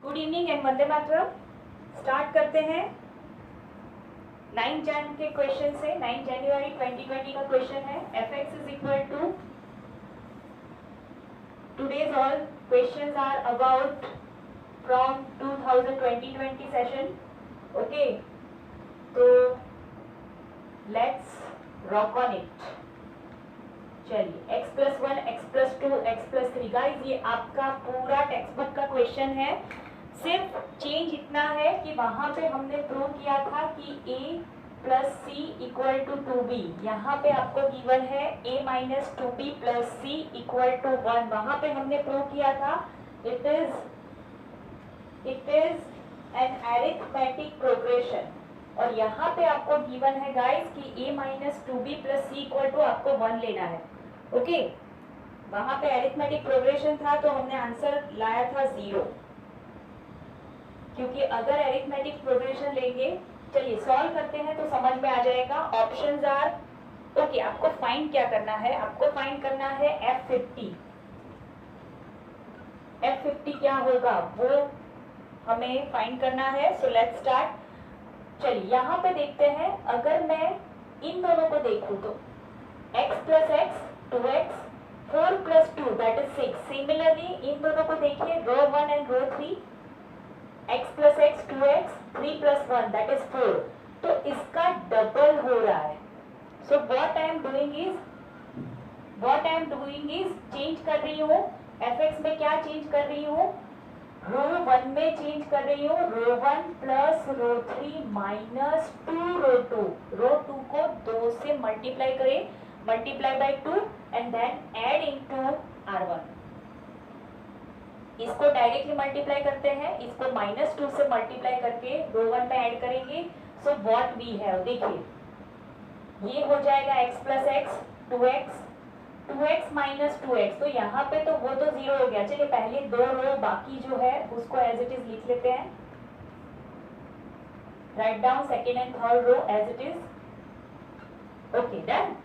Good evening and Vande Mataram. Start करते हैं 9 जन के क्वेश्चन से। 9 जनवरी 2020 का क्वेश्चन है fx is equal to today's all questions are about from 2020 session. Okay, तो लेट्स रॉक ऑन इट। चलिए x+1 x+2 x+3 गाइस, ये आपका पूरा टेक्स्ट बुक का क्वेश्चन है। सिर्फ चेंज इतना है कि वहां पे हमने प्रूव किया था कि a plus C equal to 2b। यहाँ पे आपको गिवन है a minus 2b plus C equal to 1। वहां पे हमने प्रूव किया था it is an arithmetic progression. और यहाँ पे आपको गिवन है गाइस कि a minus 2b plus C equal to आपको 1 लेना है। ओके, वहां पे अरिथमेटिक प्रोग्रेशन था तो हमने आंसर लाया था 0, क्योंकि अगर अरिथमेटिक प्रोग्रेशन लेंगे। चलिए सॉल्व करते हैं तो समझ में आ जाएगा। Options are okay. आपको फाइंड क्या करना है? आपको फाइंड करना है F50। F50 क्या होगा वो हमें फाइंड करना है। So let's start. चलिए यहाँ पे देखते हैं, अगर मैं इन दोनों को देखूं तो x plus X 2x 4 plus 2 that is 6। Similarly इन दोनों को देखिए, row 1 and row 3, x plus X 2x 3 plus 1 that is 4। तो इसका डबल हो रहा है। So what I am doing is change कर रही हूँ fx में। क्या चेंज कर रही हूँ? रो 1 में चेंज कर रही हूँ। रो 1 प्लस रो 3 माइनस 2 रो 2। रो 2 को 2 से मल्टीप्लाई करें, multiply by 2 and then add into r1। इसको डायरेक्टली मल्टीप्लाई करते हैं, इसको माइनस 2 से मल्टीप्लाई करके रो 1 में ऐड करेंगे। सो व्हाट वी हैव, देखिए ये हो जाएगा x plus X 2x minus 2x। तो यहाँ पे तो वो तो 0 हो गया। चलिए पहले दो रो बाकी जो है उसको एज इट इज लिख लेते हैं। Write down second and third row as it is. Okay done.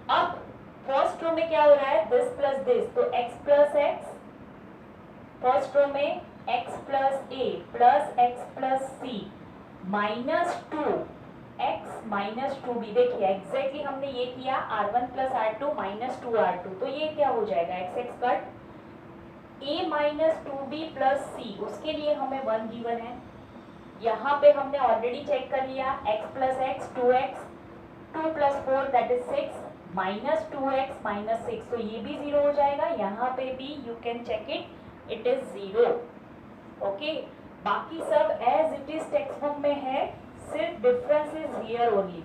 अब फर्स्ट रो में क्या हो रहा है? दिस प्लस दिस, तो x plus X first row में x plus A plus x plus C minus 2x minus 2b। देखिए exactly हमने ये किया, r1 plus r2 minus 2r2। तो ये क्या हो जाएगा? x cut a minus 2b plus C, उसके लिए हमें 1 गिवन है। यहाँ पे हमने ऑलरेडी चेक कर लिया, x plus X 2x 2 plus 4 that is 6 minus 2x minus 6। तो ये भी 0 हो जाएगा। यहाँ पे भी you can check it is 0। Okay, बाकी सब as it is text book में है, सिर्फ डिफरेंस इज हियर ओनली।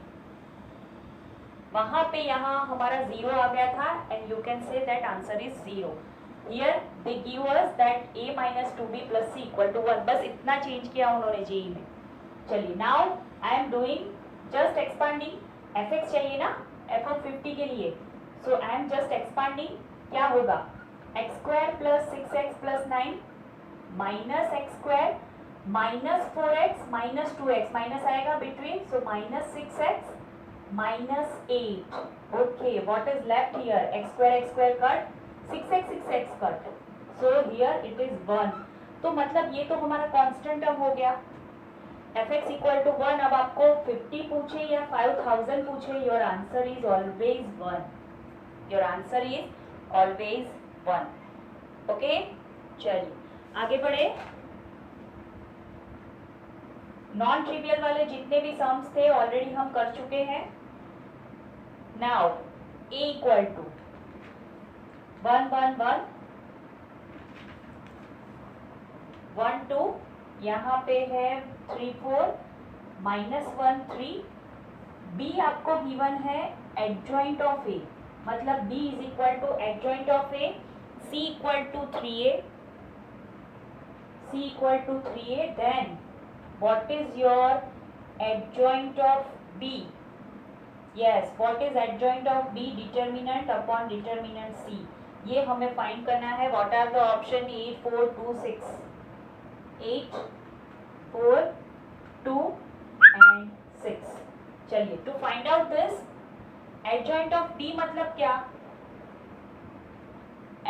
वहां पे यहाँ हमारा 0 आ गया था and you can say that answer is 0। Here they give us that a minus 2b plus C equal to 1। बस इतना चेंज किया उन्होंने जेई में। चलिए now I am doing just expanding. fx चाहिए ना f50 के लिए, so I am just expanding. क्या होगा? X square plus 6x plus 9 minus X square minus 4x minus 2x, minus आएगा between, so minus 6x minus 8। Okay, what is left here? X square cut, 6x cut, so here it is 1। तो मतलब ये तो हमारा constant term हो गया। fx equal to 1। अब आपको 50 पूछे या 5000 पूछे, your answer is always 1। Your answer is always 1। Okay, चलिए आगे बढ़े। नॉन ट्रिवियल वाले जितने भी सम्स थे ऑलरेडी हम कर चुके हैं। नाउ a इक्वल टू 1 1 1 1 2, यहाँ पे है 3 4 माइनस 1 3। b आपको गिवन है एडजॉइंट ऑफ a, मतलब b is equal to adjoint of a। c equal to 3a, c equal to 3a। Then what is your adjoint of b? Yes, what is adjoint of b? Determinant upon determinant c। ये हमें find करना है। what are the option? 8 4 2 6, 8 4 2 and 6। चलिए to find out this adjoint of b मतलब क्या?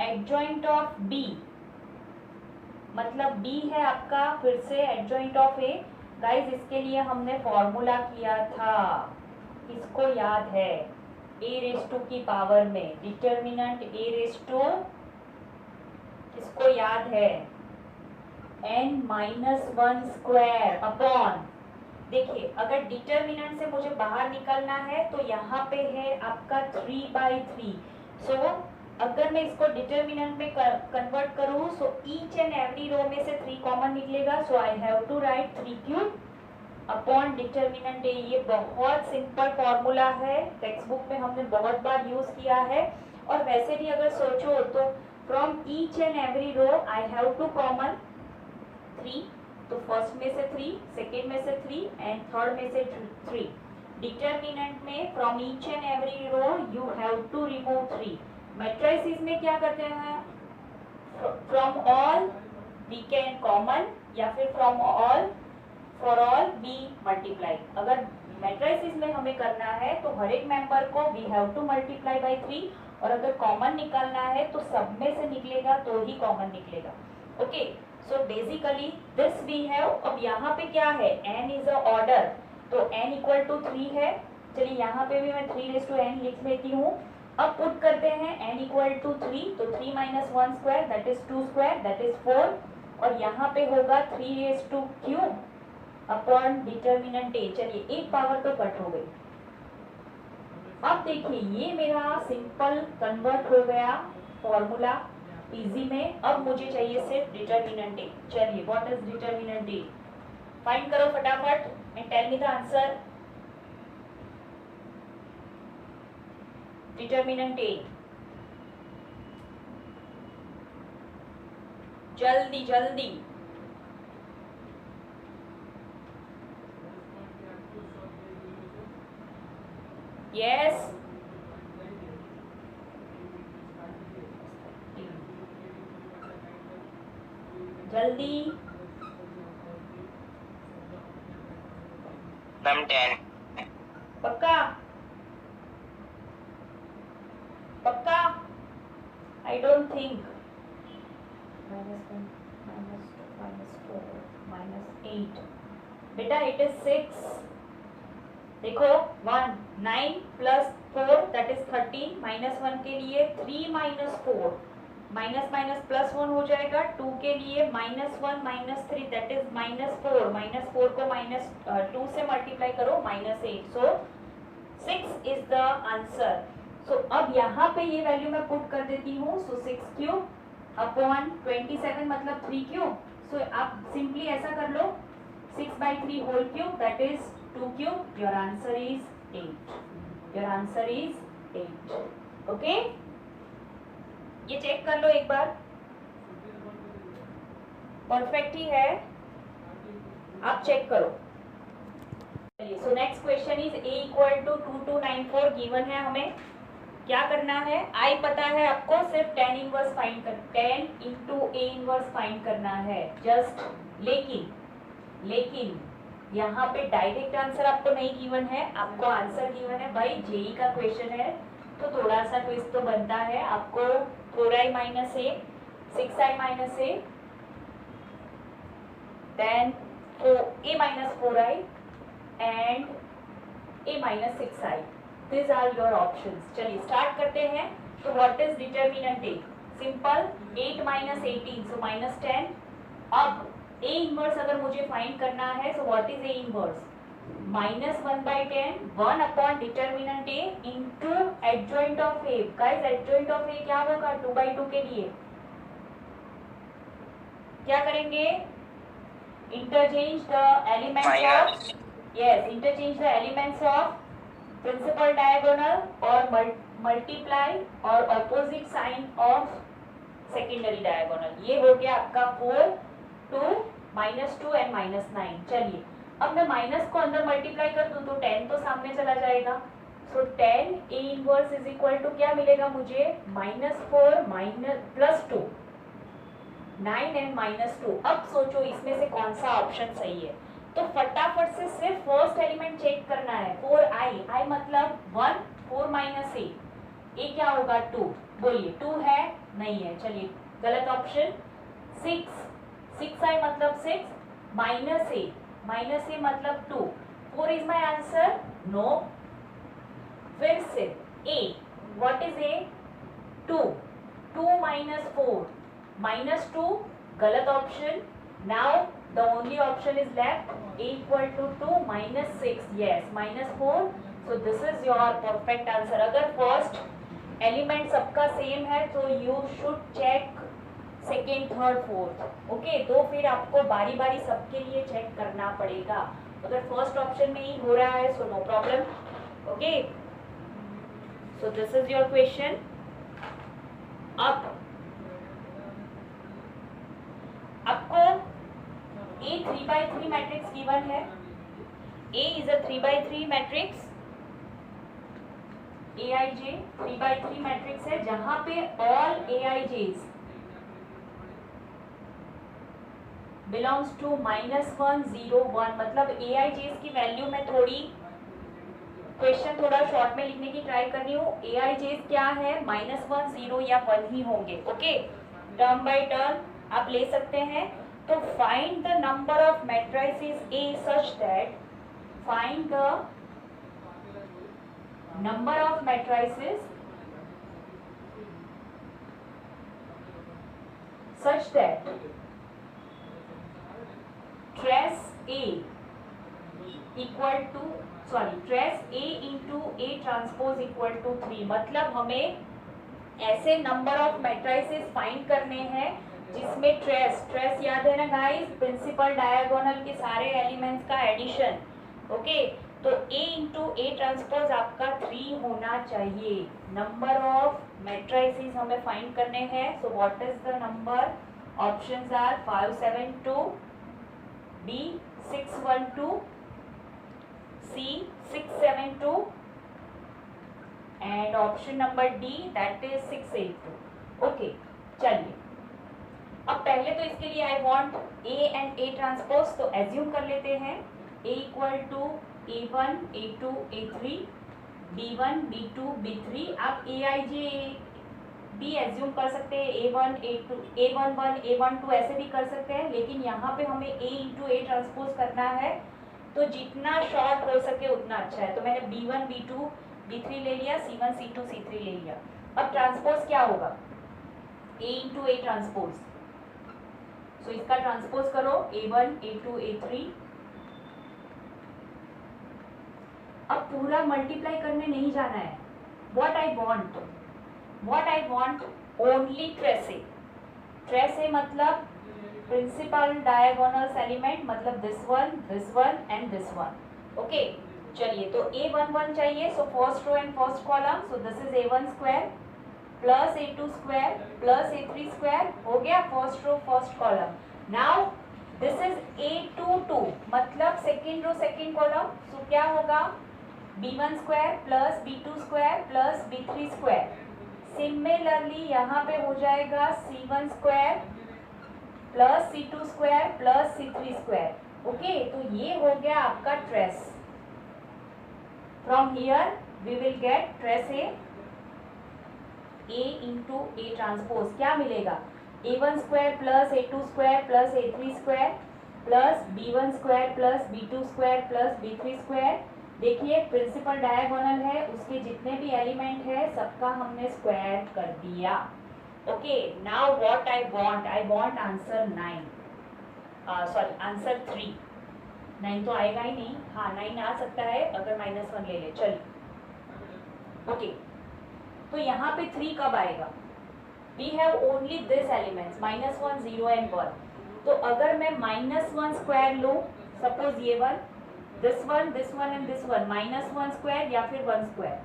adjoint of b मतलब B है आपका फिर से एडजॉइंट ऑफ ए। गाइस इसके लिए हमने फॉर्मूला किया था, इसको याद है, ए रेस टू की पावर में डिटर्मिनेंट ए रेस टू, इसको याद है, n-1 स्क्वायर अपॉन, देखिए अगर डिटर्मिनेंट से मुझे बाहर निकलना है तो यहाँ पे है आपका 3/3। सो अगर मैं इसको डिटर्मिनेंट में कन्वर्ट करूँ so each and every row में से 3 कॉमन निकलेगा। So I have to write 3³ upon determinant A. ये बहुत सिंपल फॉर्मूला है, टेक्स्ट बुक में हमने बहुत बार यूज किया है, और वैसे भी अगर सोचो तो from each and every row I have to common 3, तो फर्स्ट में से 3, सेकेंड में से 3 एंड थर्ड में से 3। डिटर्मिनेंट में from each and every row you have to remove 3। Matrices में क्या करते हैं, from all we can common, या फिर from all for all we multiply. अगर मैट्रिसेस में हमें करना है तो हर एक मेंबर को we have to multiply by 3, और अगर कॉमन निकालना है तो सब में से निकलेगा तो ही कॉमन निकलेगा। Okay, so basically this we have. अब यहाँ पे क्या है, n इज अ ऑर्डर, तो n इक्वल टू 3 है। चलिए यहाँ पे भी मैं 3n लिख लेती हूँ। अब पुट करते हैं n इक्वल टू 3, तो 3 - 1 square that is 2 square that is 4, और यहाँ पे होगा 3³ अपॉन डिटर्मिनेंट ए। चलिए एक पावर तो कट हो गई। अब देखिए ये मेरा सिंपल कन्वर्ट हो गया फॉर्मूला इजी में। अब मुझे चाहिए सिर्फ डिटर्मिनेंट ए। चलिए what is determinant A, find करो फटाफट and tell me the answer. Determinant A, जल्दी जल्दी। यस जल्दी। मैम 10। पक्का पक्का? I don't think. -1 -2 -4 -8, बेटा इट इज 6। देखो 1 9 + 4 दैट इज 13, -1 के लिए 3 - 4, माइनस माइनस प्लस 1 हो जाएगा। 2 के लिए -1 - 3 दैट इज -4, -4 को -2 से मल्टीप्लाई करो -8, सो 6 इज द आंसर। सो अब यहाँ पे ये वैल्यू मैं पुट कर देती हूँ। सो 6³ अपॉन 27 मतलब 3³। सो आप सिंपली ऐसा कर लो, 6/3 whole cube that is 2³। Your answer is 8। Your answer is 8। Okay, ये चेक कर लो एक बार, परफेक्ट ही है, आप चेक करो। चलिए so next question is a equal to 2294 given है। हमें क्या करना है, आई पता है आपको, सिर्फ tan इनवर्स फाइंड कर, tan × a इनवर्स फाइंड करना है जस्ट। लेकिन यहाँ पे डायरेक्ट आंसर आपको नहीं गिवन है, आपको आंसर गिवन है भाई जेई का क्वेश्चन है, तो थोड़ा सा ट्विस्ट तो बनता है। आपको 4i - a 6i - a then a - 4i and a - 6i, these are your options। चलिए स्टार्ट करते हैं। तो what is determinant A, simple 8 - 18 so -10। अब a इनवर्स अगर मुझे फाइंड करना है, so what is a inverse, -1/10 1 upon determinant A into adjoint of A. Guys adjoint of A क्या होगा, 2/2 के लिए क्या करेंगे, interchange the elements of, yes interchange the elements of principal diagonal और मल्टीप्लाई और opposite sign of secondary diagonal. ये हो गया आपका 4 2 -2 एंड -9। चलिए अब मैं माइनस को अंदर मल्टीप्लाई कर दूं तो 10 तो सामने चला जाएगा। So 10 a inverse is equal to क्या मिलेगा मुझे, -4 +2 9 एंड -2। अब सोचो इसमें से कौन सा ऑप्शन सही है, तो फटाफट से सिर्फ फर्स्ट एलिमेंट चेक करना है। 4i मतलब 1, 4 - a क्या होगा 2, बोलिए 2 है नहीं है, चलिए गलत ऑप्शन। 6 6i मतलब 6, माइनस ए मतलब 2, 4 इज माई आंसर, नो। फिर से a, what is a, 2, 2 minus 4 minus 2, गलत option. Now the only option is left, a equal to 2 minus 6, yes minus 4, so this is your perfect answer। अगर first element सबका same है तो you should check second, third, fourth, okay. तो फिर आपको बारी बारी सबके लिए चेक करना पड़ेगा। अगर फर्स्ट ऑप्शन में ही हो रहा है so no problem, okay. So this is your question. अब आपको A 3/3 मैट्रिक्स गिवन है। A is a 3/3 matrix, AIJ 3/3 matrix है जहां पे ऑल AIJs बिलोंग्स टू -1 0 1, मतलब AIJs की वैल्यू में थोड़ी क्वेश्चन थोड़ा शॉर्ट में लिखने की ट्राई कर रही हूँ। AIJs क्या है, -1 0 या 1 ही होंगे, ओके। टर्म बाय टर्म आप ले सकते हैं। तो find the number of matrices A such that, find the number of matrices such that trace A equal to trace A into A transpose equal to 3, मतलब हमें ऐसे नंबर ऑफ मैट्रिसेस फाइंड करने हैं जिसमें ट्रेस याद है ना guys, principal diagonal के सारे एलिमेंट्स का एडिशन, ओके। तो A इंटू A ट्रांसपोज आपका 3 होना चाहिए। नंबर ऑफ मैट्रिसेस हमें फाइंड करने हैं। So what is the number, options are 5 7 2, B 6 1 2, C 6 7 2, and option number D that is 6 8 2, okay. चलिए अब पहले तो इसके लिए I want A and A transpose, तो एज्यूम कर लेते हैं A equal to A1 A2 A3, B1 B2 B3। आप AIJ भी एज्यूम कर सकते हैं, A1 A2 A11 A12 ऐसे भी कर सकते हैं, लेकिन यहाँ पे हमें A इंटू A ट्रांसपोज करना है तो जितना शॉर्ट हो सके उतना अच्छा है। तो मैंने B1 B2 B3 ले लिया, C1 C2 C3 ले लिया। अब ट्रांसपोज क्या होगा, A इंटू A ट्रांसपोज, सो इसका ट्रांसपोज करो A1 A2 A3। अब पूरा मल्टीप्लाई करने नहीं जाना है। What I want only trace A मतलब प्रिंसिपल डायगोनल एलिमेंट, मतलब this one and this one, okay. चलिए तो A11 चाहिए, so first row and first column, so this is A1 square plus A2 square plus A3 square, हो गया first row first column. Now this is A22 मतलब second row second column, so क्या होगा B1 square plus B2 square plus B3 square. Similarly यहाँ पे हो जाएगा C1 square plus C2 square plus C3 square, okay. तो ये हो गया आपका trace. From here we will get trace A into A transpose, क्या मिलेगा A1 square plus A2 square plus A3 square plus B1 square plus B2 square plus B3 square. देखिए principal diagonal है, उसके जितने भी एलिमेंट है सबका हमने स्क्वायर कर दिया, okay. Now what I want answer 9, sorry answer 3। 9 तो आएगा ही नहीं, हाँ 9 आ सकता है अगर -1 ले ले, चलिए ओके। तो यहाँ पे 3 कब आएगा, we have only this elements -1 0 and 1। तो अगर मैं -1 स्क्वायर लूँ, सपोज ये one, this one and this one, -1 square या फिर 1 स्क्वायर,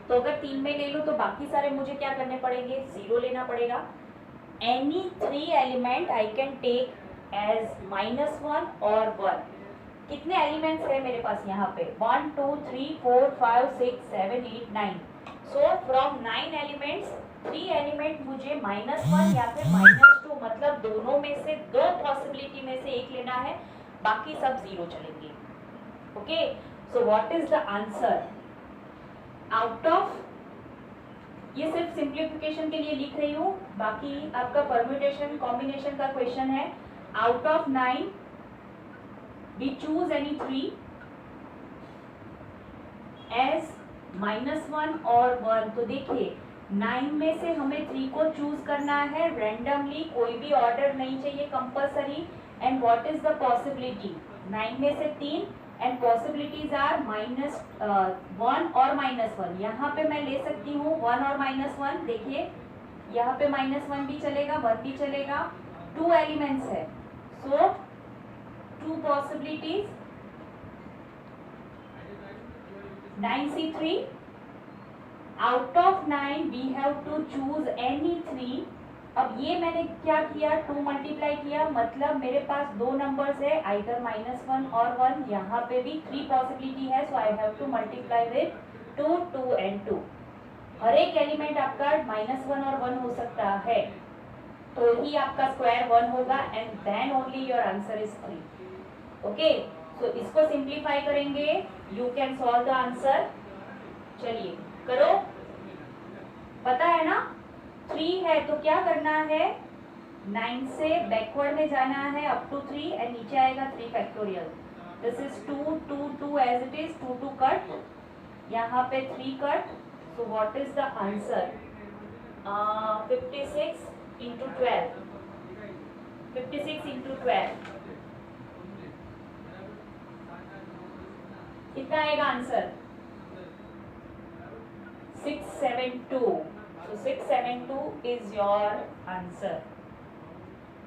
तो अगर 3 में ले लूँ तो बाकी सारे मुझे क्या करने पड़ेंगे, 0 लेना पड़ेगा। Any 3 element I can take as -1 और 1। कितने एलिमेंट्स है मेरे पास यहाँ पे, 1 2 3 4 5 6 7 8 9। सो फ्रॉम 9 एलिमेंट्स 3 एलिमेंट मुझे -1 या फिर -2, मतलब दोनों में से 2 पॉसिबिलिटी में से एक लेना है, बाकी सब 0 चलेंगे, okay. So what is the answer, out of ये सिर्फ सिंप्लीफिकेशन के लिए लिख रही हूँ, बाकी आपका परम्यूटेशन कॉम्बिनेशन का क्वेश्चन है। Out of 9 we choose any 3 as -1 और 1। तो देखिए 9 में से हमें 3 को चूज करना है रैंडमली, कोई भी ऑर्डर नहीं चाहिए compulsory. And what is the possibility? 9 में से 3 एंड पॉसिबिलिटीज आर -1 और -1। यहाँ पे मैं ले सकती हूँ 1 और -1। देखिए यहाँ पे -1 भी चलेगा, 1 भी चलेगा। 2 एलिमेंट्स है, so 2 possibilities. 9C3 out of 9 we have to choose any 3। अब ये मैंने क्या किया, 2 मल्टीप्लाई किया, मतलब मेरे पास 2 नंबर्स है, आइदर -1 और 1। यहाँ पे भी 3 पॉसिबिलिटी है, so I have to multiply with 2, 2 and 2। हर एक एलिमेंट आपका -1 और 1 हो सकता है, तो ही आपका स्क्वायर 1 होगा and then only your answer is 3। Okay, so इसको सिंप्लीफाई करेंगे, you can solve the answer. चलिए करो, पता है ना 3 है तो क्या करना है, 9 से बैकवर्ड में जाना है अप टू 3 एंड नीचे आएगा 3 factorial. This is 2, 2, 2 as it is, 2 2 cut, यहाँ पे 3 cut. So what is the answer? 56 into 12, 56 into 12 कितना आएगा answer? 672। So 672 is your answer.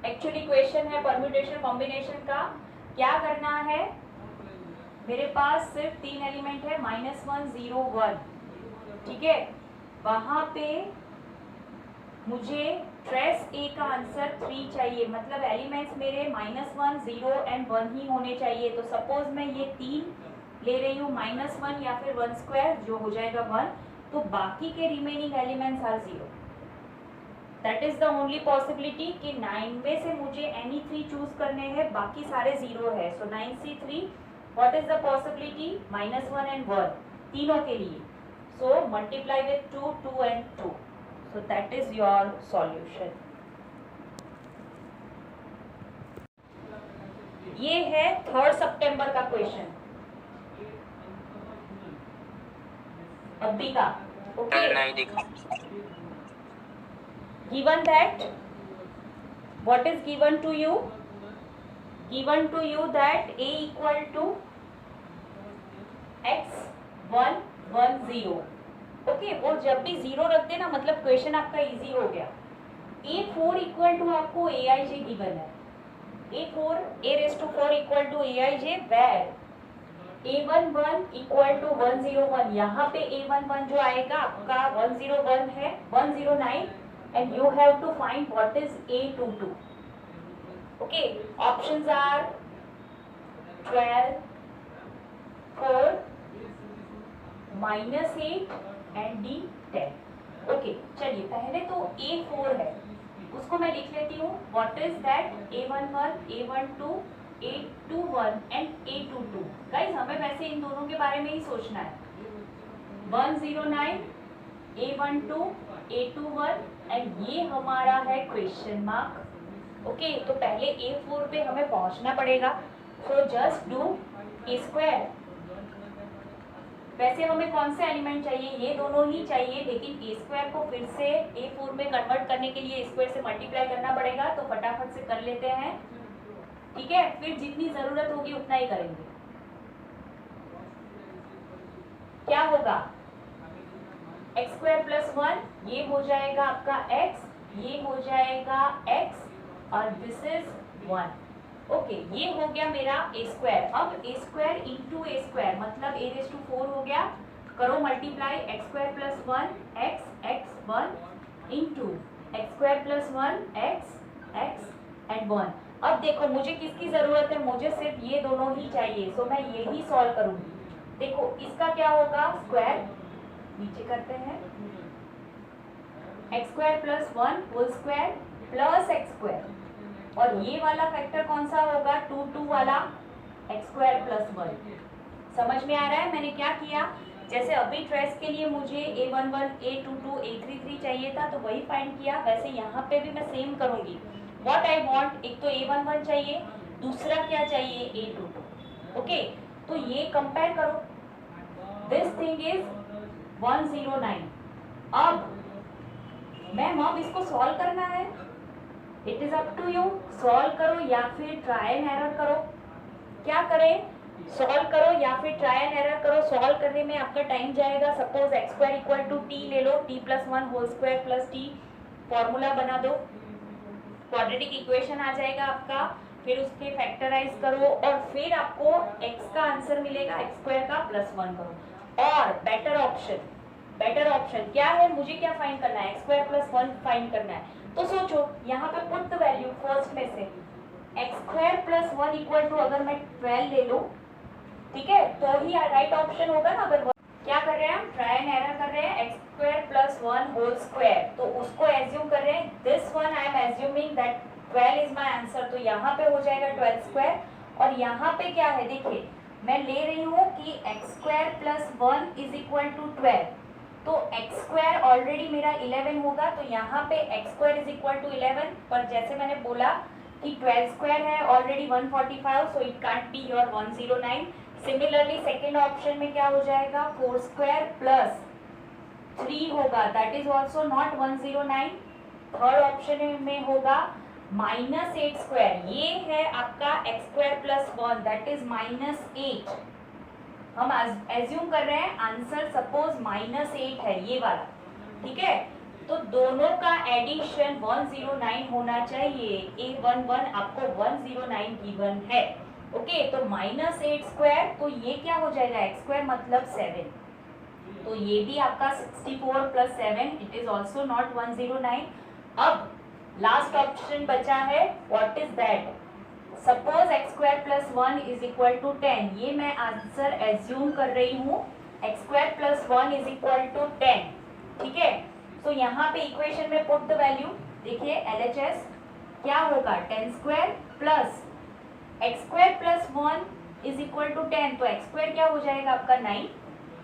Actually question है परम्यूटेशन कॉम्बिनेशन का। क्या करना है, मेरे पास सिर्फ 3 एलिमेंट है, -1 0 1, ठीक है। वहां पे मुझे ट्रेस ए का आंसर 3 चाहिए, मतलब एलिमेंट्स मेरे -1 0 एंड 1 ही होने चाहिए। तो सपोज मैं ये 3 ले रही हूँ, -1 या फिर 1 स्क्वायर जो हो जाएगा 1, तो बाकी के remaining elements are 0। That is the only possibility कि 9 में से मुझे एनी 3 चूज करने हैं, बाकी सारे 0 है। सो 9C3 what is the possibility? -1 and 1 तीनों के लिए। So multiply with 2, 2 and 2। So that is your solution. ये है 3 सितंबर का क्वेश्चन अभी का। Okay, given that what is given to you? Given to you that a equal to x 1 1 0। Okay, वो जब भी 0 रख देना मतलब क्वेश्चन आपका इजी हो गया। a4 इक्वल टू आपको aij गिवन है, a4 a⁴ equal to aij where a11 equal to 101। यहाँ पे a11 जो आएगा आपका 101 है, 109 and you have to find what is a22. Okay, options are 12, 4, -8 and D 10. Okay, चलिए पहले तो a4 है, उसको मैं लिख लेती हूँ। What is that? a11, a12, a21 and a22। Guys हमें वैसे इन दोनों के बारे में ही सोचना है। 109, a12, a21 एंड ये हमारा है क्वेश्चन मार्क। ओके, तो पहले a4 पे हमें पहुंचना पड़ेगा। So just do a²। वैसे हमें कौन से एलिमेंट चाहिए? ये दोनों ही चाहिए, लेकिन a² को फिर से a4 में कन्वर्ट करने के लिए a² से मल्टीप्लाई करना पड़ेगा। तो फटाफट से कर लेते हैं, ठीक है। फिर जितनी जरूरत होगी उतना ही करेंगे। क्या होगा? x² + 1 ये हो जाएगा आपका x, ये हो जाएगा x और दिस इज 1। ओके, ये हो गया मेरा a²। अब a² इंटू a² मतलब a⁴ हो गया। करो multiply, x² + 1 x 1 into x² + 1 x and 1। अब देखो मुझे किसकी जरूरत है? मुझे सिर्फ ये दोनों ही चाहिए, सो मैं ये ही सॉल्व करूंगी। देखो इसका क्या होगा? स्क्वायर नीचे करते हैं, x² + 1 whole square plus x², और ये वाला फैक्टर कौन सा होगा? 2 2 वाला, x² + 1। समझ में आ रहा है मैंने क्या किया? जैसे अभी ट्रेस के लिए मुझे A11, A22, A33 चाहिए था तो वही फाइंड किया, वैसे यहाँ पे भी मैं सेम करूँगी। व्हाट आई वांट, एक तो A11 चाहिए, दूसरा क्या चाहिए A22। ओके, तो ये कंपेयर करो, दिस थिंग इज 109। अब मैम अब इसको सॉल्व करना है, it is up to you, solve करो या फिर ट्राई एंड एरर करो। क्या करें, सॉल्व करो या फिर ट्राई एंड एरर करो। सॉल्व करने में आपका टाइम जाएगा। Suppose x square equal to T ले लो, T plus one whole square plus T, formula बना दो, क्वाड्रेटिक इक्वेशन आ जाएगा आपका। फिर उसके फैक्टराइज करो और फिर आपको x का आंसर मिलेगा एक्स स्क्वायर का प्लस वन करो। और बेटर ऑप्शन क्या है, मुझे क्या फाइंड करना है, x square plus one find करना है। तो सोचो यहाँ पे पुट द वैल्यू फर्स्ट में से, x square plus one equal to अगर मैं 12 ले लूँ, ठीक है, तो ही राइट ऑप्शन होगा ना। अगर क्या कर रहे हैं हम, ट्राई एंड एरर कर रहे हैं, x square plus one whole square, तो उसको एज्यूम कर रहे हैं, this one I am assuming that 12 is my answer, तो यहाँ पे हो जाएगा 12 स्क्वायर। और यहाँ पे क्या है, देखिए मैं ले रही हूँ कि x square plus one is equal to 12, तो एक्स स्क्वायर ऑलरेडी मेरा 11 होगा, तो यहाँ पे x square is equal to 11, पर जैसे मैंने बोला कि 12 स्क्वायर है already 145, so it can't be your 109। Similarly second option में क्या हो जाएगा, 4 स्क्वायर प्लस 3 होगा, that is also not 109। Third option में होगा -8 स्क्वायर, ये है आपका x square plus one, that is -8। हम एज्यूम कर रहे हैं आंसर सपोज -8 है ये वाला, ठीक है, तो दोनों का एडिशन 109 होना चाहिए। A11 आपको 109 गिवन है। ओके, तो -8 स्क्वायर, तो ये क्या हो जाएगा, एक्स स्क्वायर मतलब 7, तो ये भी आपका 64 plus 7, it is also not 109। अब लास्ट ऑप्शन बचा है, what is that, suppose x square plus one is equal to 10, ये मैं आंसर एज्यूम कर रही हूँ, एक्स square plus one is equal to 10, ठीक है। तो यहाँ पे इक्वेशन में पुट द वैल्यू, देखिए LHS क्या होगा, 10 square plus x square plus one is equal to 10, तो एक्स स्क्वायर क्या हो जाएगा आपका 9,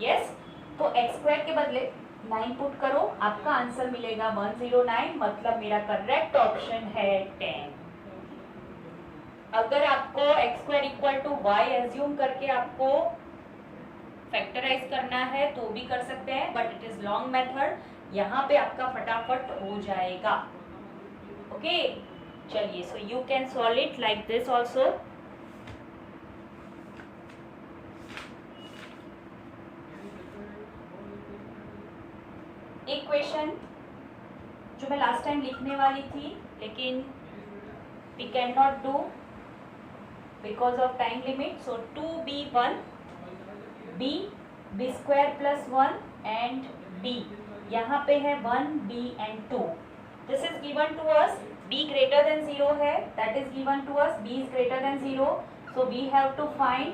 यस, तो एक्स स्क्वायर के बदले 9 पुट करो, आपका आंसर मिलेगा 109, मतलब मेरा करेक्ट ऑप्शन है 10। अगर आपको x square equal to y assume करके आपको फैक्टराइज करना है तो भी कर सकते हैं, but it is long method, यहाँ पे आपका फटाफट हो जाएगा। ओके, चलिए, so you can solve it like this also. एक क्वेश्चन जो मैं लास्ट टाइम लिखने वाली थी, लेकिन we cannot do because of time limit, so 2b1 b square plus 1 and b, यहाँ पे है 1 b and 2, this is given to us, b greater than 0 है, that is given to us, b is greater than 0, so we have to find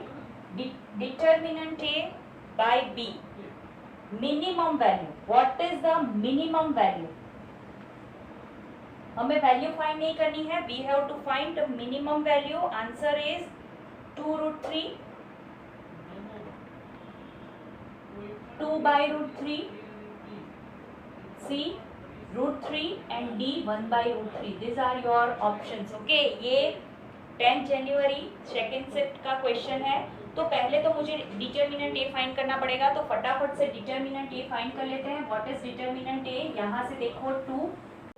determinant a by b, minimum value, what is the minimum value, हमें value find नहीं करनी है, we have to find the minimum value, answer is 2√3, 2/√3, C √3 and D 1/√3, these are your options। Okay, ये 10 जनवरी second shift का question है। तो पहले तो मुझे डिटर्मिनेंट ए फाइंड करना पड़ेगा, तो फटाफट से डिटर्मिनेंट ए फाइंड कर लेते हैं। व्हाट इज डिटर्मिनेंट ए, यहाँ से देखो 2,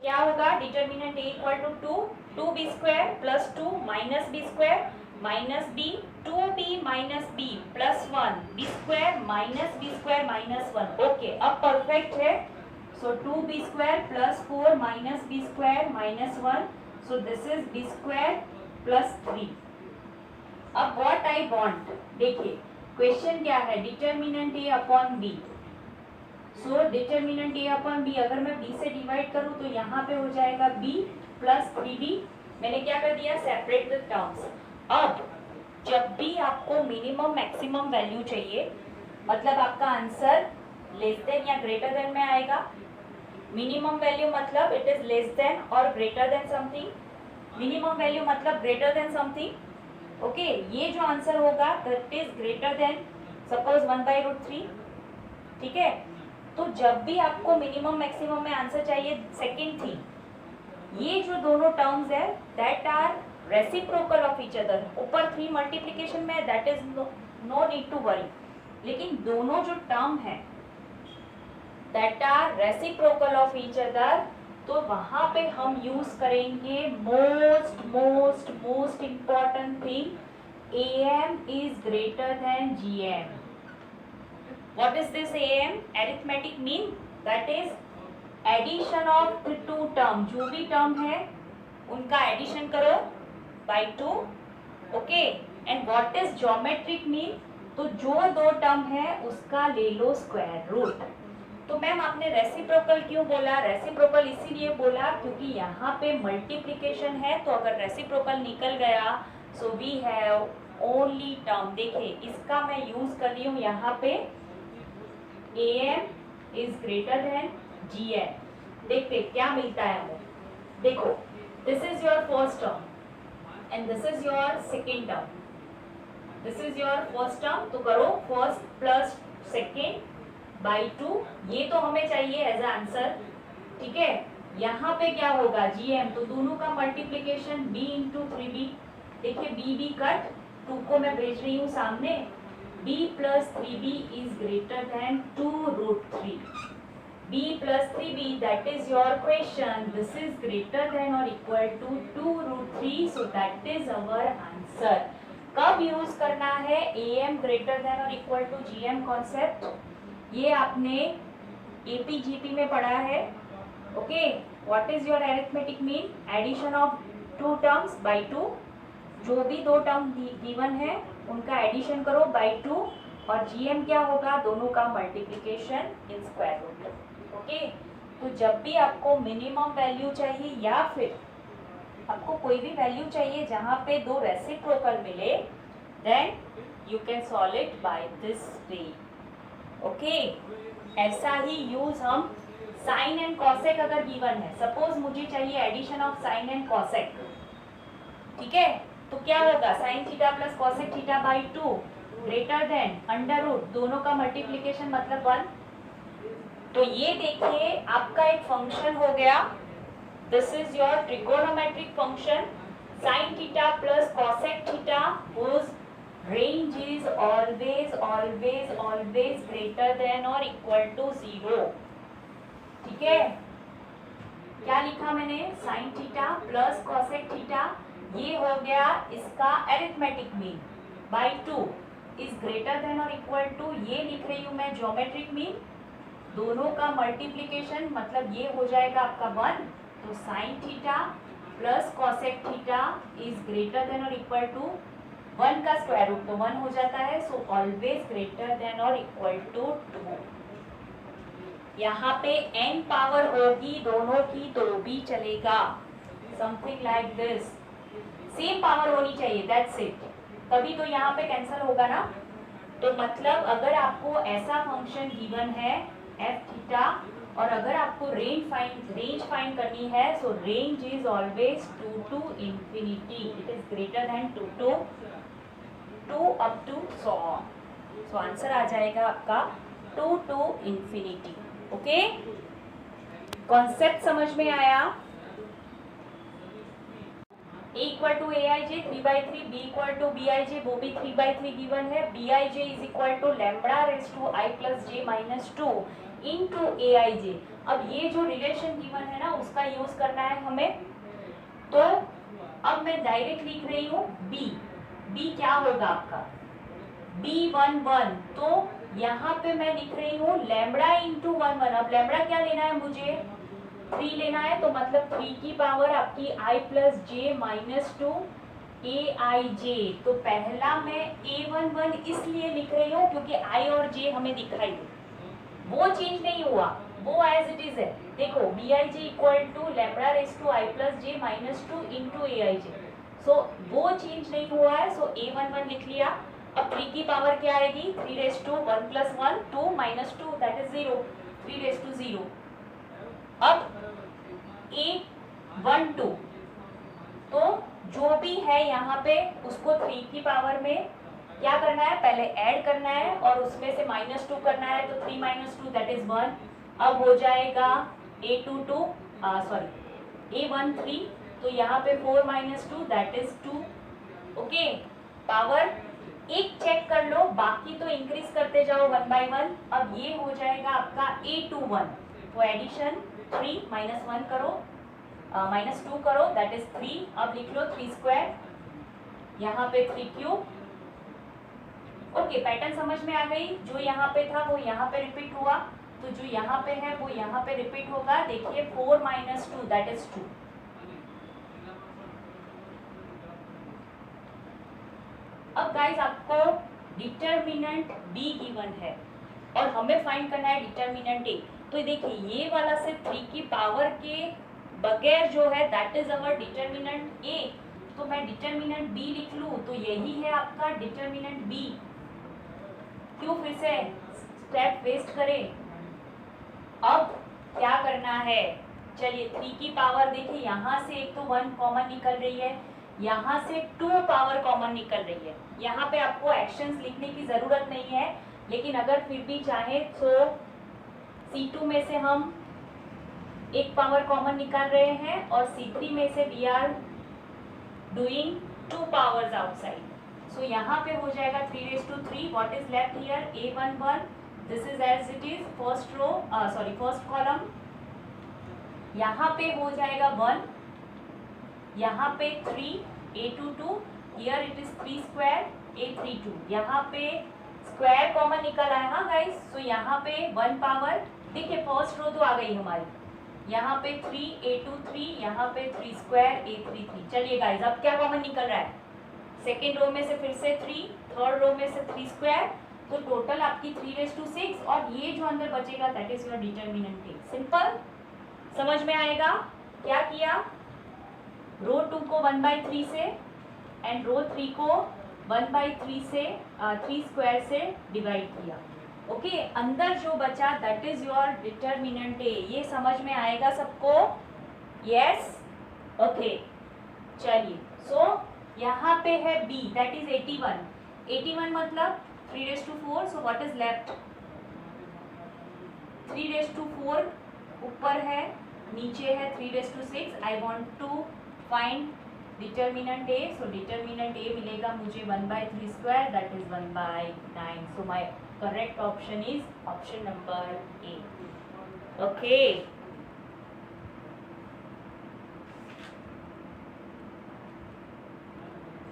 क्या होगा, determinant A equal to 2b square plus 2 minus B square minus B, 2b minus B plus 1 B square minus 1। Okay, अब परफेक्ट है, so 2b square plus 4 minus B square minus 1, so this is B square plus 3। अब what I want, देखिए question क्या है, determinant A upon B, so determinant A upon B, अगर मैं b से divide करूं तो यहाँ पे हो जाएगा b प्लस 3b, मैंने क्या कर दिया, सेपरेट द टर्म्स। अब जब भी आपको मिनिमम मैक्सिमम वैल्यू चाहिए, मतलब आपका आंसर लेस देन या ग्रेटर देन में आएगा, मिनिमम वैल्यू मतलब इट इज लेस देन और greater than something, minimum value मतलब ग्रेटर देन समथिंग। ओके, ये जो आंसर होगा that is greater than, suppose 1/√3, ठीक है। तो जब भी आपको मिनिमम मैक्सिमम में आंसर चाहिए, सेकेंड थिंग, ये जो दोनों टर्म्स है that are reciprocal of each other. ऊपर 3 मल्टीप्लिकेशन में that is no need to worry, लेकिन दोनों जो टर्म है that are reciprocal of each other, तो वहां पे हम यूज करेंगे most most most important thing, AM is greater than GM. What is this AM? Arithmetic mean that is addition of the two term, जो भी term है उनका addition करो by 2, okay? And what is geometric mean? तो जो दो term है उसका ले लो स्क्वायर रूट। तो मैम आपने रेसिप्रोकल क्यों बोला? रेसिप्रोकल इसीलिए बोला क्योंकि यहाँ पे मल्टीप्लिकेशन है, तो अगर रेसिप्रोकल निकल गया so we have only term. देखिए इसका मैं यूज कर रही हूँ यहाँ पे AM is greater then GM। देखते क्या मिलता है हमें। देखो this is your first term and this is your second term, this is your first term, तो करो फर्स्ट प्लस सेकेंड बाई 2, ये तो हमें चाहिए एज आंसर, ठीक है। यहाँ पे क्या होगा GM, तो दोनों का मल्टीप्लीकेशन B इंटू 3B। देखिए B कट, 2 को मैं भेज रही हूँ सामने, B plus 3B is greater than 2 root 3। B plus 3B that is your question, this is greater than और equal to 2 root 3, so that is our answer. कब use करना है AM ग्रेटर देन और इक्वल टू GM कॉन्सेप्ट? ये आपने APGP में पढ़ा है, okay. What is your arithmetic mean? Addition of 2 terms by 2, जो भी दो टर्म गिवन है उनका एडिशन करो बाई 2, और GM क्या होगा? दोनों का multiplication in square root, okay. तो जब भी आपको मिनिमम वैल्यू चाहिए या फिर आपको कोई भी वैल्यू चाहिए जहाँ पे दो रेसिप्रोकल मिले, then you can solve it by this way, okay. ऐसा ही यूज हम साइन एंड कॉसेक अगर गिवन है, सपोज मुझे चाहिए addition of sine and cosec, ठीक है, तो क्या होगा? Sine theta plus cosec theta by 2 greater than under root, दोनों का मल्टीप्लीकेशन मतलब 1। तो ये देखिए आपका एक फंक्शन हो गया, this is your trigonometric function sine theta plus cosec theta whose range is always always always greater than or equal to 0, ठीक है। क्या लिखा मैंने? Sign theta plus cosec theta, ये हो गया इसका arithmetic mean, by 2 is greater than और इक्वल टू, ये लिख रही हूँ मैं ज्योमेट्रिक मीन, दोनों का मल्टीप्लीकेशन मतलब ये हो जाएगा आपका 1, तो sign theta plus cosec theta is greater than और इक्वल टू 1 का स्क्वायर रूट तो 1 हो जाता है, सो ऑलवेज ग्रेटर देन और इक्वल टू 2। यहाँ पे n पावर होगी दोनों की तो भी चलेगा, something like this, same power होनी चाहिए, दैट्स इट, तभी तो यहाँ पे कैंसिल होगा ना। तो मतलब अगर आपको ऐसा फंक्शन गिवन है f थीटा, और अगर आपको रेंज फाइंड करनी है, so range is always 2 to infinity, it is greater than 2 up to so on, so answer आ जाएगा आपका 2 टू इंफिनिटी, ओके। कॉन्सेप्ट समझ में आया? A equal to AIJ 3/3, B equal to BIJ, वो भी 3/3 गिवन है, BIJ is equal to lambda raise to I plus J minus 2 into AIJ। अब ये जो रिलेशन गिवन है ना उसका यूज करना है हमें, तो अब मैं डायरेक्ट लिख रही हूँ B क्या होगा आपका? B11, तो यहाँ पे मैं लिख रही हूँ लैम्बडा इंटू 1 अब लैम्बडा क्या लेना है मुझे? 3 लेना है, तो मतलब 3 की पावर आपकी I plus J minus 2 AIJ। तो पहला मैं A11 इसलिए लिख रही हूँ क्योंकि I और J हमें दिखाई दे, वो चेंज नहीं हुआ, वो एज इट इज है। देखो BIJ equal to lambda raise to I plus J minus 2 into AIJ, so वो चेंज नहीं हुआ है, सो A11 लिख लिया। अब 3 की पावर क्या आएगी? 3 raise to 1 plus 1 2 minus 2 that is 0, 3 raise to 0। अब A12, तो जो भी है यहाँ पे उसको 3 की पावर में क्या करना है, पहले ऐड करना है और उसमें से -2 करना है, तो 3 - 2 दैट इज 1। अब हो जाएगा A22 सॉरी A13, तो यहाँ पे 4 - 2 दैट इज 2। ओके, पावर एक चेक कर लो, बाकी तो इंक्रीज करते जाओ 1 by 1। अब ये हो जाएगा आपका A21, तो एडिशन 3 -1 करो, -2 करो दैट इज 3। अब लिख लो 3 स्क्वायर, यहाँ पे 3 क्यूब। ओके, पैटर्न समझ में आ गई, जो यहाँ पे था वो यहाँ पे रिपीट हुआ, तो जो यहाँ पे है वो यहाँ पे रिपीट होगा। देखिए 4 - 2 दैट इज 2। अब गाइस आपको डिटर्मिनेंट B गिवन है और हमें फाइंड करना है डिटर्मिनेंट A। तो देखिए ये वाला सिर्फ 3 की पावर के बगैर जो है that is our determinant A, तो मैं डिटर्मिनेंट B लिख लूँ, तो यही है आपका डिटर्मिनेंट B। क्यों फिर से स्टेप वेस्ट करें। अब क्या करना है, चलिए 3 की पावर देखिए, यहाँ से एक तो 1 कॉमन निकल रही है, यहाँ से 2 पावर कॉमन निकल रही है। यहाँ पे आपको एक्शंस लिखने की ज़रूरत नहीं है, लेकिन अगर फिर भी चाहे तो C2 में से हम एक पावर कॉमन निकाल रहे हैं और C3 में से we are doing 2 powers outside. So यहाँ पे हो जाएगा 3⁻3। What is left here, A11 this is as it is first row sorry first column. यहाँ पे हो जाएगा 1, यहाँ पे 3 A22, here it is 3 square A32। यहाँ पे स्क्वायर कॉमन निकल आया, हाँ गाइस। सो यहाँ पे 1 पावर, देखिए फर्स्ट रो तो आ गई हमारी, यहाँ पे 3 A23, यहाँ पे 3 स्क्वायर A33। चलिए गाइस अब क्या कॉमन निकल रहा है, सेकेंड रो में से फिर से 3, थर्ड रो में से 3 स्क्वायर, तो टोटल आपकी 3⁻6 और ये जो अंदर बचेगा that is your determinant A। Simple, समझ में आएगा। क्या किया, रो 2 को 1/3 से एंड रो 3 को 1/3 से 3 स्क्वायर से डिवाइड किया। ओके, अंदर जो बचा that is your determinant A। ये समझ में आएगा सबको, यस ओके। चलिए सो यहाँ पे है B दैट इज 81 मतलब 3⁻4। सो व्हाट इज लेफ्ट, 3⁻4 ऊपर है, नीचे है 3⁻6। I want to find determinant A, so determinant A मिलेगा मुझे 1/3 square that is 1/9। So my correct option is option number A। Okay,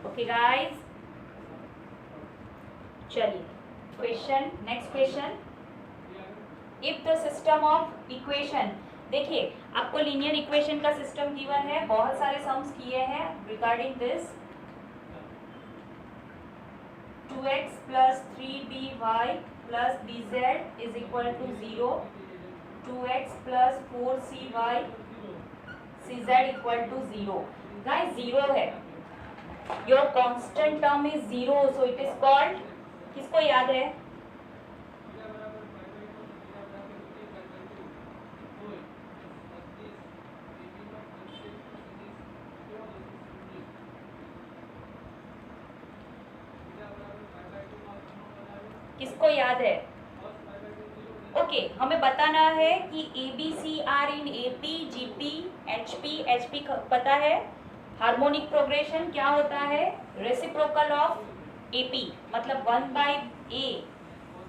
okay guys, चलिए question, next question. If the system of equation, देखिए आपको linear equation का system given है, बहुत सारे sums किए हैं regarding this. 2x + 3by + bz is equal to 0, 2x + 4cy cz equal to 0। Guys 0 है, your constant term is 0, so it is called, किसको याद है, किसको याद है। ओके, हमें बताना है कि ABC are in AP, GP, HP पता है। हार्मोनिक प्रोग्रेशन क्या होता है, रेसिप्रोकल ऑफ AP, मतलब 1/A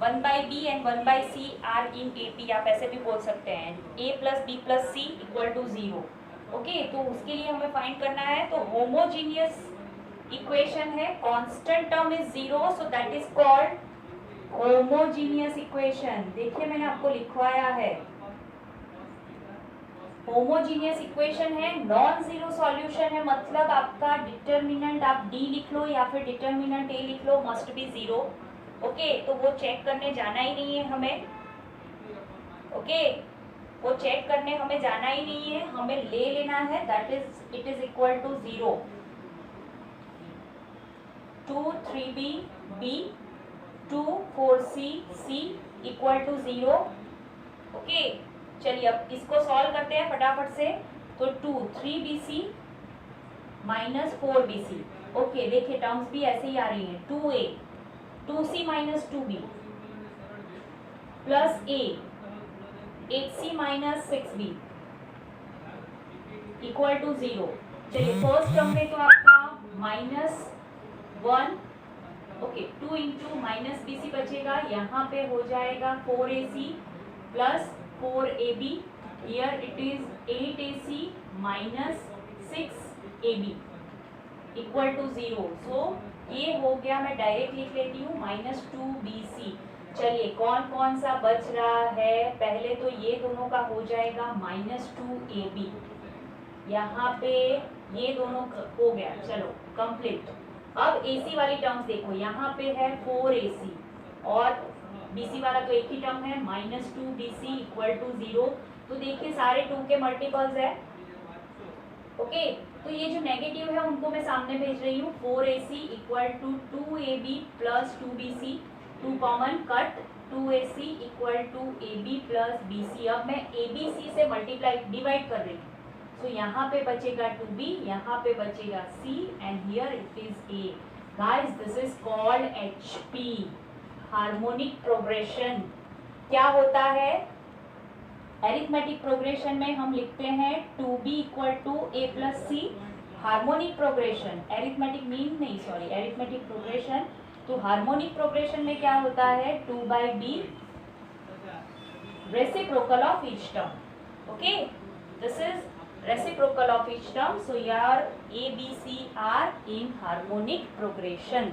1/B and 1/C are in AP, आप ऐसे भी बोल सकते हैं। A + B + C = 0। ओके, तो उसके लिए हमें फाइंड करना है, तो होमोजीनियस इक्वेशन है, constant term is 0, so that is called homogeneous equation. देखिए मैंने आपको लिखवाया है, होमोजीनियस इक्वेशन है, नॉन जीरो सॉल्यूशन है, मतलब आपका डिटर्मिनेंट आप D लिख लो या फिर डिटर्मिनेंट A लिख लो, मस्ट बी 0। ओके, तो वो चेक करने जाना ही नहीं है हमें। ओके, वो चेक करने हमें जाना ही नहीं है, हमें ले लेना है, that is it is equal to 0, 2 3b b 2 4c c equal to 0। Okay, चलिए अब इसको सॉल्व करते हैं फटाफट से। तो 2 3bc - 4bc। ओके, देखिए टर्म्स भी ऐसे ही आ रही हैं, 2a 2c minus 2b plus a 8c minus 6b equal to 0। चलिए फर्स्ट टर्म में तो आपका -1 ओके 2 इंटू माइनस बी सी बचेगा, यहाँ पे हो जाएगा 4ac plus 4ab, here it is 8ac minus 6ab equal to 0। सो ये हो गया, मैं डायरेक्ट लिख लेती हूँ -2bc। चलिए कौन कौन सा बच रहा है, पहले तो ये दोनों का हो जाएगा -2ab, यहाँ पे ये दोनों हो गया, चलो कंप्लीट। अब AC वाली टर्म्स देखो, यहाँ पे है 4AC और BC वाला तो एक ही टर्म है -2bc इक्वल टू 0। तो देखिए सारे 2 के मल्टीपल्स है, ओके। तो ये जो नेगेटिव है उनको मैं सामने भेज रही हूँ। 4AC equal to 2AB plus 2bc, 2 common cut, 2AC equal to AB plus BC। अब मैं ABC से मल्टीप्लाई डिवाइड कर रही हूँ, तो यहाँ पे बचेगा 2b, यहाँ पे बचेगा c and here it is a। Guys this is called HP, harmonic progression. क्या होता है, एरिथमेटिक प्रोग्रेशन में हम लिखते हैं 2b equal to a plus c। Harmonic progression, arithmetic mean नहीं सॉरी, एरिथमेटिक प्रोग्रेशन, तो हार्मोनिक प्रोग्रेशन में क्या होता है 2/b reciprocal of each term, okay. This is reciprocal of each term, so your A, B, C are in harmonic progression.